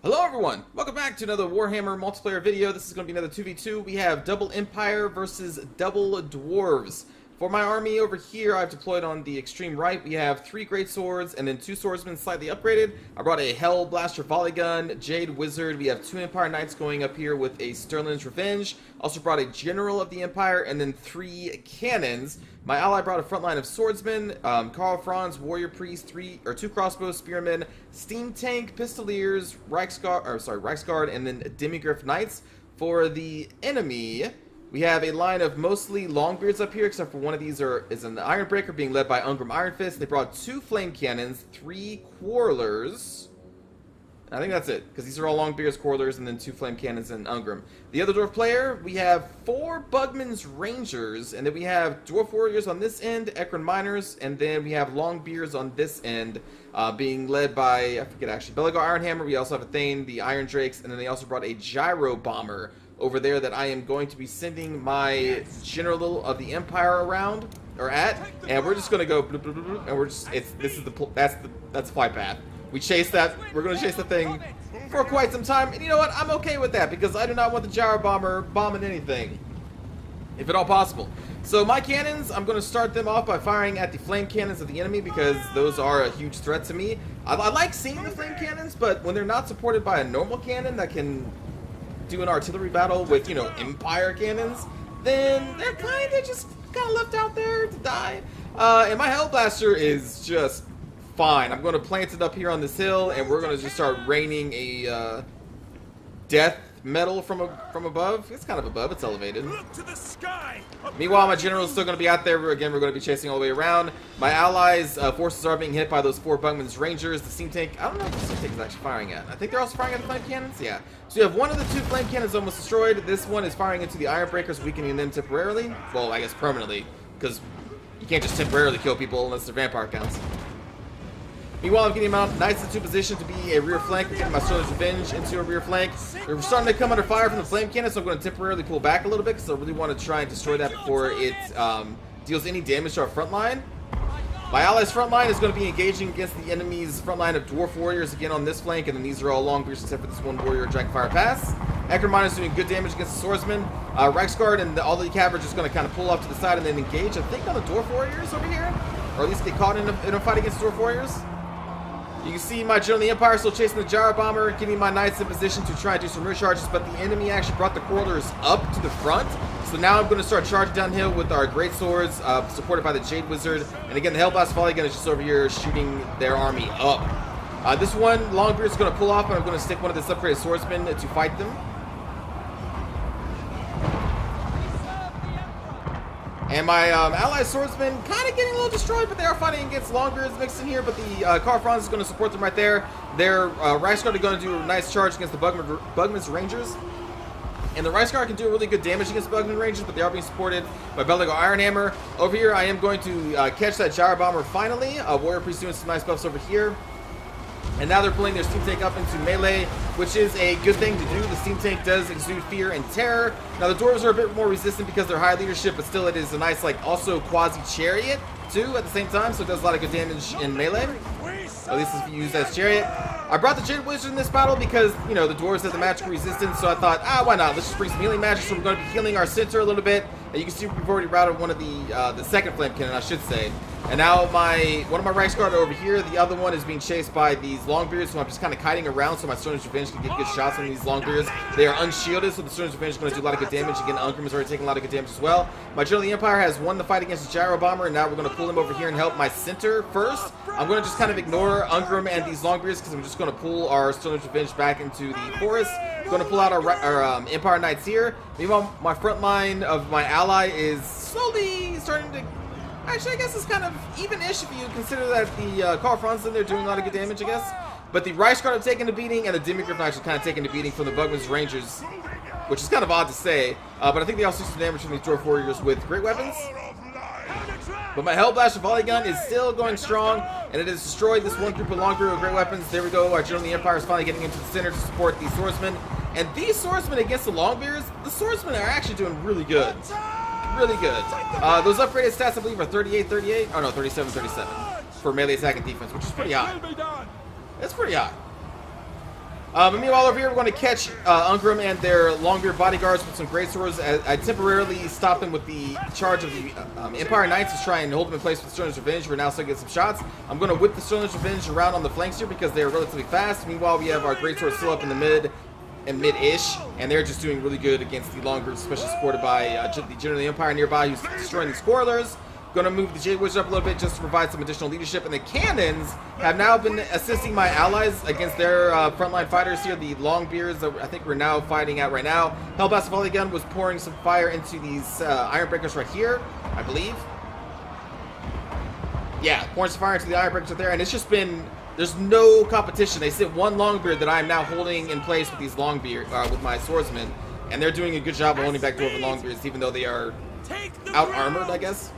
Hello everyone! Welcome back to another Warhammer multiplayer video. This is going to be another 2v2. We have Double Empire versus Double Dwarves. For my army over here, I've deployed on the extreme right. We have 3 Great Swords and then 2 Swordsmen slightly upgraded. I brought a Hell Blaster Volley Gun, Jade Wizard. We have 2 Empire Knights going up here with a Sterling's Revenge. Also brought a General of the Empire and then 3 Cannons. My ally brought a front line of Swordsmen, Karl Franz, Warrior Priest, 2 Crossbow Spearmen, Steam Tank, Pistoliers, Reichsguard, and then Demigryph Knights. For the enemy, we have a line of mostly Longbeards up here, except for one of these is an Ironbreaker being led by Ungrim Ironfist. They brought 2 Flame Cannons, 3 Quarrelers. I think that's it, because these are all Longbeards, Quarrelers, and then 2 Flame Cannons and Ungrim. The other Dwarf player, we have 4 Bugman's Rangers, and then we have Dwarf Warriors on this end, Ekron Miners, and then we have Longbeards on this end, being led by, I forget actually, Belagar Ironhammer. We also have a Thane, the Iron Drakes, and then they also brought a Gyro Bomber over there that I am going to be sending my General of the Empire around, or at, and we're just going to go, and we're just, that's the flight path. We chase that, we're going to chase the thing for quite some time, and you know what, I'm okay with that, because I do not want the Gyro Bomber bombing anything, if at all possible. So my cannons, I'm going to start them off by firing at the flame cannons of the enemy, because those are a huge threat to me. I like seeing the flame cannons, but when they're not supported by a normal cannon that can do an artillery battle with, you know, Empire cannons, then they're kind of left out there to die. And my Hell Blaster is just fine. I'm going to plant it up here on this hill, and we're going to just start raining a death metal from above. It's kind of above. It's elevated. Look to the sky. Meanwhile, my general is still going to be out there. Again, we're going to be chasing all the way around. My allies' forces are being hit by those 4 Bugman's Rangers. The Steam Tank, I don't know what the Steam Tank is actually firing at. I think they're also firing at the flame cannons. Yeah. So you have one of the 2 flame cannons almost destroyed. This one is firing into the Iron Breakers, weakening them temporarily. Well, I guess permanently, because you can't just temporarily kill people unless they're vampire counts. Meanwhile, I'm getting my Knights into position to be a rear flank. I'm getting my Sterling's Revenge into a rear flank. They're starting to come under fire from the flame cannon, so I'm going to temporarily pull back a little bit because I really want to try and destroy that before it deals any damage to our front line. My allies' front line is going to be engaging against the enemy's front line of Dwarf Warriors again on this flank, and then these are all Longbeards except for this one Warrior Dragonfire Pass. Ekron Miners doing good damage against the Swordsman. Reichsguard and all the cavalry are just going to kind of pull off to the side and then engage, I think, on the Dwarf Warriors over here, or at least get caught in a fight against Dwarf Warriors. You can see my General of the Empire still chasing the Gyro Bomber, getting my Knights in position to try and do some rear charges, but the enemy actually brought the Quarrelers up to the front. So now I'm going to start charging downhill with our Great Swords, supported by the Jade Wizard. And again, the Hell Blast Volley Gun is just over here shooting their army up. This one, Longbeard is going to pull off, and I'm going to stick one of this upgraded Swordsmen to fight them. And my allied swordsmen kind of getting a little destroyed, but they are fighting against Longbeards mixed in here. But the Karl Franz is going to support them right there. Their Reichsguard are going to do a nice charge against the Bugman's Rangers. And the Reichsguard can do really good damage against Bugman Rangers, but they are being supported by Belagar Ironhammer. Over here, I am going to catch that Gyro Bomber finally. Warrior Priest doing some nice buffs over here. And now they're pulling their Steam Tank up into melee, which is a good thing to do. The Steam Tank does exude fear and terror. Now the Dwarves are a bit more resistant because they're high leadership, but still it is a nice, like, also quasi-chariot, too, at the same time, so it does a lot of good damage in melee. At least if you use as chariot. I brought the Jade Wizard in this battle because, you know, the Dwarves have the magical resistance, so I thought, why not? Let's just bring some healing magic, so we're going to be healing our center a little bit. And you can see we've already routed one of the second flame cannon, I should say. And now one of my Reichsguard are over here. The other one is being chased by these Longbeards, so I'm just kind of kiting around so my Sterling's Revenge can get good shots on these Longbeards. They are unshielded, so the Sterling's Revenge is going to do a lot of good damage. Again, Ungrim is already taking a lot of good damage as well. My General of the Empire has won the fight against the Gyro Bomber, and now we're going to pull him over here and help my center first. I'm going to just kind of ignore Ungrim and these Longbeards because I'm just going to pull our Sterling's Revenge back into the forest. I'm going to pull out our Empire Knights here. Meanwhile, my front line of my ally is slowly starting to... Actually, I guess it's kind of even-ish if you consider that the Karl Franz in there doing a lot of good damage, I guess. But the Reichsguard have taken the beating, and the Demigryph Knights are kind of taking the beating from the Bugman's Rangers, which is kind of odd to say. But I think they also do some damage from these Dwarf Warriors with great weapons. But my Hell Blaster Volley Gun is still going strong, and it has destroyed this one group of Longbeard with great weapons. There we go. Our General of the Empire is finally getting into the center to support these swordsmen. And these swordsmen against the Longbeards, the swordsmen are actually doing really good. Really good. Those upgraded stats, I believe, are 38. Oh no, 37 for melee attack and defense, which is pretty high. It's pretty high. Meanwhile, over here, we're going to catch Ungrim and their Longbeard bodyguards with some greatswords. I temporarily stopped them with the charge of the Empire Knights to try and hold them in place with Sterling's Revenge. We're now starting to get some shots. I'm going to whip the Sterling's Revenge around on the flanks here because they're relatively fast. Meanwhile, we have our greatswords still up in the mid-ish, and they're just doing really good against the Longbeards, especially supported by the General of the Empire nearby, who's destroying these Spoilers. Going to move the Jade Wizard up a little bit just to provide some additional leadership. And the cannons have now been assisting my allies against their frontline fighters here, the Longbeards that I think we're now fighting at right now. Hellblast Volley Gun was pouring some fire into these Ironbreakers right here, I believe. Yeah, pouring some fire into the Ironbreakers right there. And it's just been, there's no competition. They sit one Longbeard that I'm now holding in place with these Longbeard, with my swordsmen. And they're doing a good job of holding back Dwarven Longbeards, even though they are out-armored, I guess.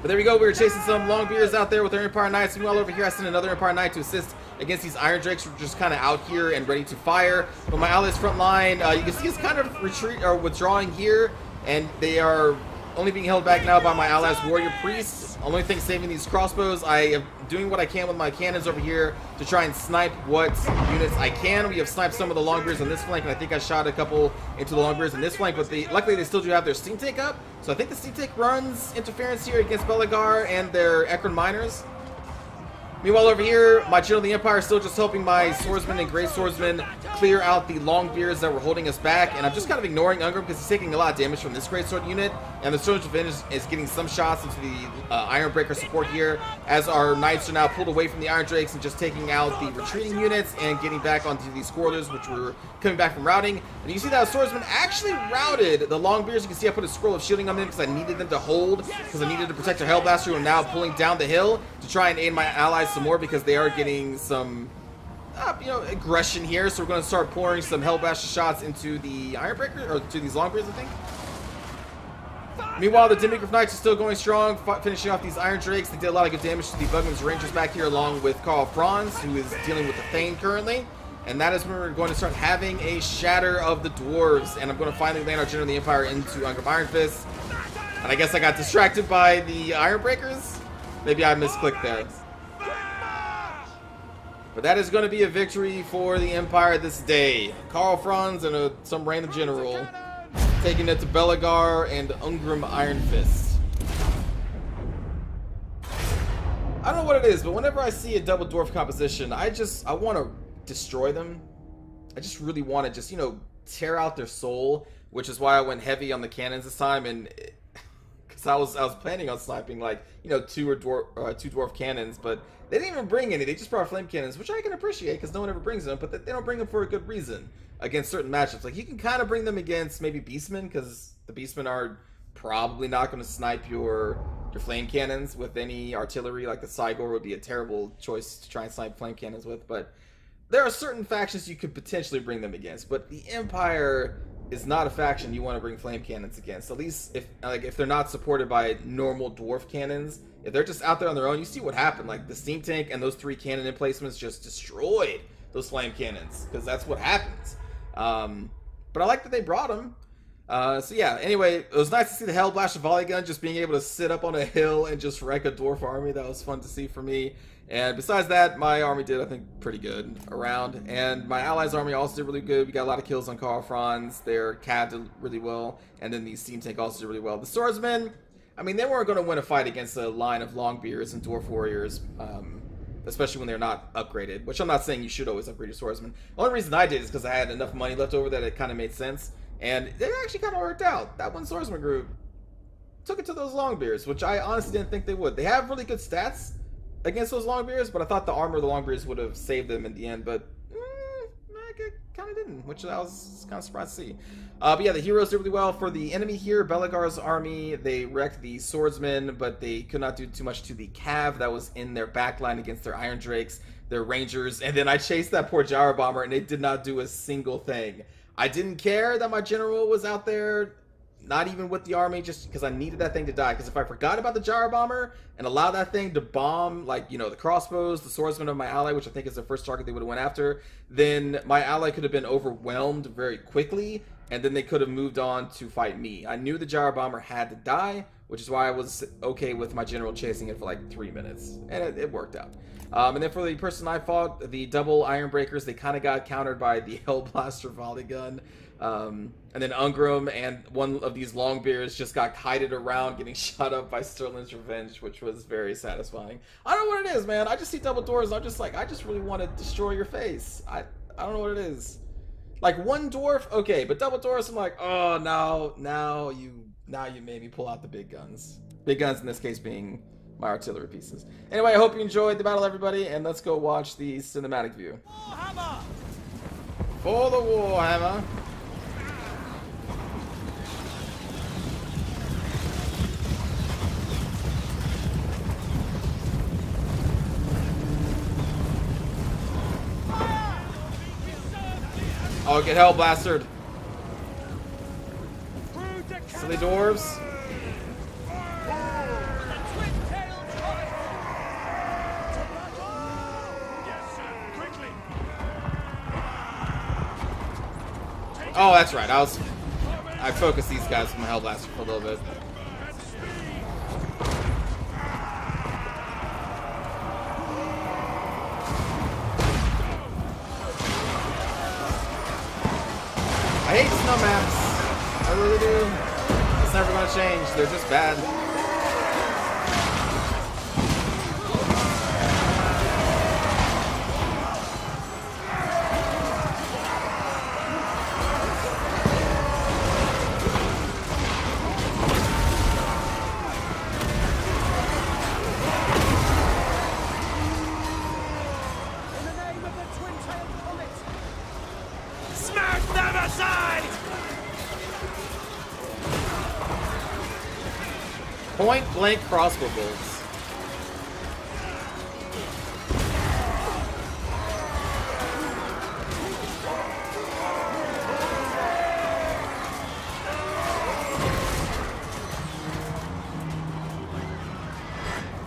But there we go, we were chasing some Longbeards out there with their Empire Knights. Meanwhile, over here, I sent another Empire Knight to assist against these Iron Drakes, which are just kind of out here and ready to fire. But my allies' front line, you can see, is kind of withdrawing here, and they are only being held back now by my allies' Warrior Priests. Only thing saving these crossbows. I am doing what I can with my cannons over here to try and snipe what units I can. We have sniped some of the Longbeards on this flank, and I think I shot a couple into the Longbeards on this flank, but luckily they still do have their Steam Tank up. So I think the Steam Tank runs interference here against Belegar and their Ekron Miners. Meanwhile, over here, my General of the Empire is still just helping my swordsmen and great swordsmen clear out the Longbeards that were holding us back, and I'm just kind of ignoring Ungrim because he's taking a lot of damage from this greatsword unit, and the Sterling's Revenge is getting some shots into the Ironbreaker support here, as our Knights are now pulled away from the Iron Drakes and just taking out the retreating units and getting back onto these Squirters, which were coming back from routing. And you can see that swordsman actually routed the Longbeards. You can see I put a scroll of shielding on them because I needed them to hold, because I needed to protect their Hellblaster, who are now pulling down the hill to try and aid my allies some more, because they are getting some aggression here. So we're going to start pouring some Hellblaster shots into the Ironbreaker, or to these Longbeards, I think. Meanwhile, the Dimmigraph Knights are still going strong, finishing off these Iron Drakes. They did a lot of good damage to the Bugman's Rangers back here, along with Carl Franz, who is dealing with the Thane currently. And that is when we're going to start having a shatter of the Dwarves. And I'm going to finally land our General of the Empire into Ungrim Iron Fist. And I guess I got distracted by the Ironbreakers. Maybe I misclicked there. But that is going to be a victory for the Empire this day. Carl Franz and some random general taking it to Belegar and Ungrim Iron Fist. I don't know what it is, but whenever I see a double dwarf composition, I want to destroy them. I just really want to just, tear out their soul, which is why I went heavy on the cannons this time, and because I was planning on sniping two dwarf cannons, but they didn't even bring any. They just brought flame cannons, which I can appreciate because no one ever brings them, but they don't bring them for a good reason against certain matchups. Like, you can kind of bring them against maybe Beastmen, because the Beastmen are probably not going to snipe your flame cannons with any artillery. Like the Cygor would be a terrible choice to try and snipe flame cannons with, but there are certain factions you could potentially bring them against. But the Empire is not a faction you want to bring flame cannons against. At least if they're not supported by normal dwarf cannons. If they're just out there on their own, you see what happened. Like, the Steam Tank and those 3 cannon emplacements just destroyed those flame cannons, because that's what happens. But I like that they brought them. So yeah, anyway, it was nice to see the Hellblaster Volley Gun just being able to sit up on a hill and just wreck a dwarf army. That was fun to see for me. And besides that, my army did, I think, pretty good around. And my allies' army also did really good. We got a lot of kills on Carl Franz. Their Cav did really well. And then the Steam Tank also did really well. The Swordsmen, I mean, they weren't going to win a fight against a line of Longbeards and Dwarf Warriors, especially when they're not upgraded. Which I'm not saying you should always upgrade your Swordsmen. The only reason I did is because I had enough money left over that it kind of made sense. And it actually kind of worked out. That one Swordsman group took it to those Longbeards, which I honestly didn't think they would. They have really good stats against those Longbeards, but I thought the armor of the Longbeards would have saved them in the end, but it kind of didn't, which I was kind of surprised to see. But yeah, the heroes did really well. For the enemy here, Belegar's army, they wrecked the swordsmen, but they could not do too much to the cav that was in their backline against their Iron Drakes, their Rangers, and then I chased that poor Gyro Bomber, and it did not do a single thing. I didn't care that my general was out there, not even with the army, just because I needed that thing to die. Because if I forgot about the Gyro Bomber and allowed that thing to bomb, like, the crossbows, the swordsman of my ally, which I think is the first target they would have went after, then my ally could have been overwhelmed very quickly, and then they could have moved on to fight me. I knew the Gyro Bomber had to die, which is why I was okay with my general chasing it for like 3 minutes, and it worked out. And then for the person I fought, the double Iron Breakers, they kind of got countered by the Hellblaster volley gun. And then Ungram and one of these Longbeards just got kited around, getting shot up by Sterling's Revenge, which was very satisfying. I don't know what it is, man. I just see double dwarves, I'm just like, I just really want to destroy your face. I don't know what it is. Like one dwarf, okay, but double dwarves, I'm like, oh, now you made me pull out the big guns. Big guns in this case being my artillery pieces. Anyway, I hope you enjoyed the battle, everybody, and let's go watch the cinematic view. Warhammer! For the Warhammer. Oh, get hell blastered. Silly dwarves. Oh, that's right. I focused these guys with my hell blaster for a little bit. I hate snow maps. I really do. It's never gonna change. They're just bad. Point blank crossbow bolts.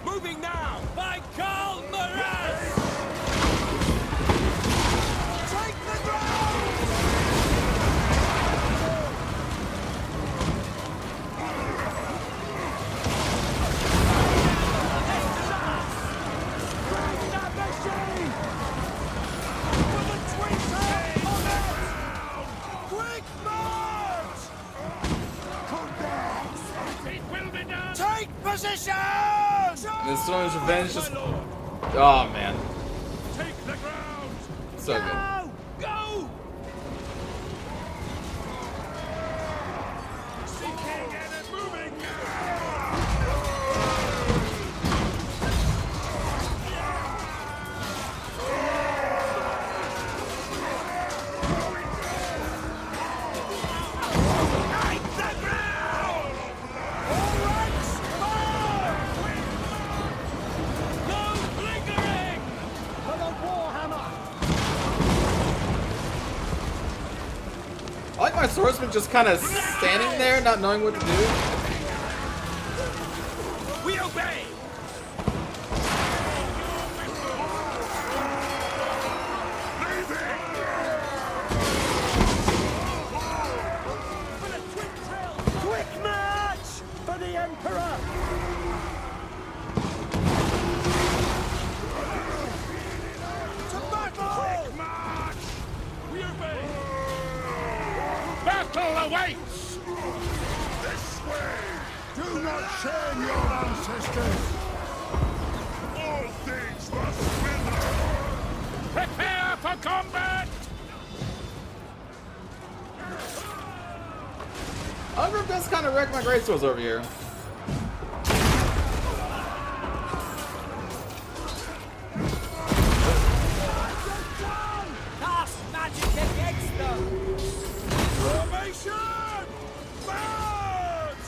Moving now by Karl Moraz! Take the ground! Take position! And Sterling's Revenge just... Oh, man. Take the ground! So good. Go! Sinking and moving! I like my swordsman just kind of standing there, not knowing what to do. We obey! Quick march for the Emperor! To battle! Quick march! We obey! Battle awaits! This way! Do not shame your ancestors! All things must wither! Prepare for combat! Ungram does kind of wreck my greatswords over here. Cast magic against them! Formation! March!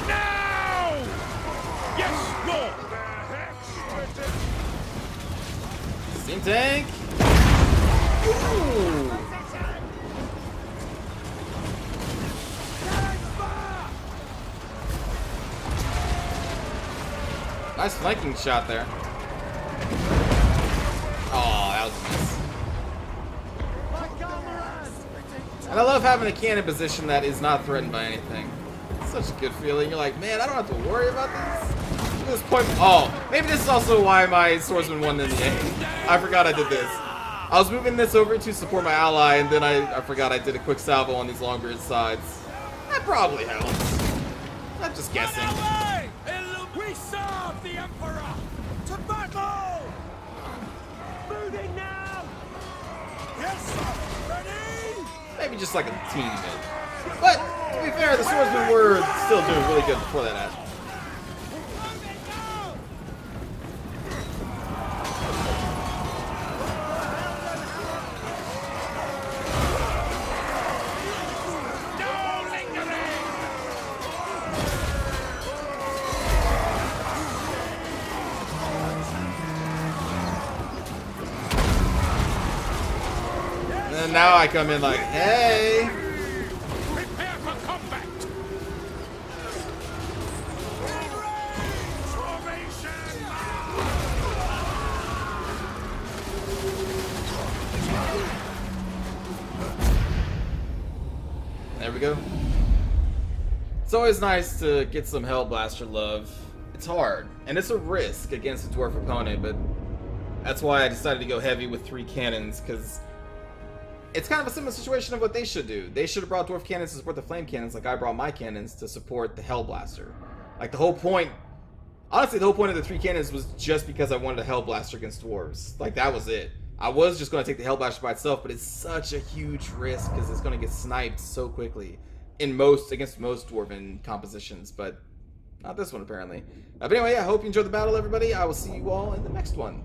Now! Yes, Lord! Steam tank. Ooh. Nice flanking shot there. Oh, that was nice. And I love having a cannon position that is not threatened by anything. It's Such a good feeling. You're like, man, I don't have to worry about this. At this point, oh, maybe this is also why my swordsman won in the end. I forgot I did this. I was moving this over to support my ally, and then I forgot I did a quick salvo on these Longbeard sides. That probably helps. I'm just guessing. We serve the Emperor! To battle! Moving now! Yes, sir! Ready? Maybe just like a teeny bit. But, to be fair, the swordsmen were still doing really good before that happened. And now I come in like, hey! Prepare for combat! Formation! There we go. It's always nice to get some Hellblaster love. It's hard, and it's a risk against a dwarf opponent, but that's why I decided to go heavy with 3 cannons, because it's kind of a similar situation of what they should do. They should have brought dwarf cannons to support the flame cannons, like I brought my cannons to support the Hellblaster. Like, the whole point... Honestly, the whole point of the 3 cannons was just because I wanted a Hellblaster against dwarves. Like, that was it. I was just going to take the Hellblaster by itself, but it's such a huge risk because it's going to get sniped so quickly against most dwarven compositions, but not this one apparently. But anyway, I hope you enjoyed the battle, everybody. I will see you all in the next one.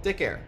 Take care.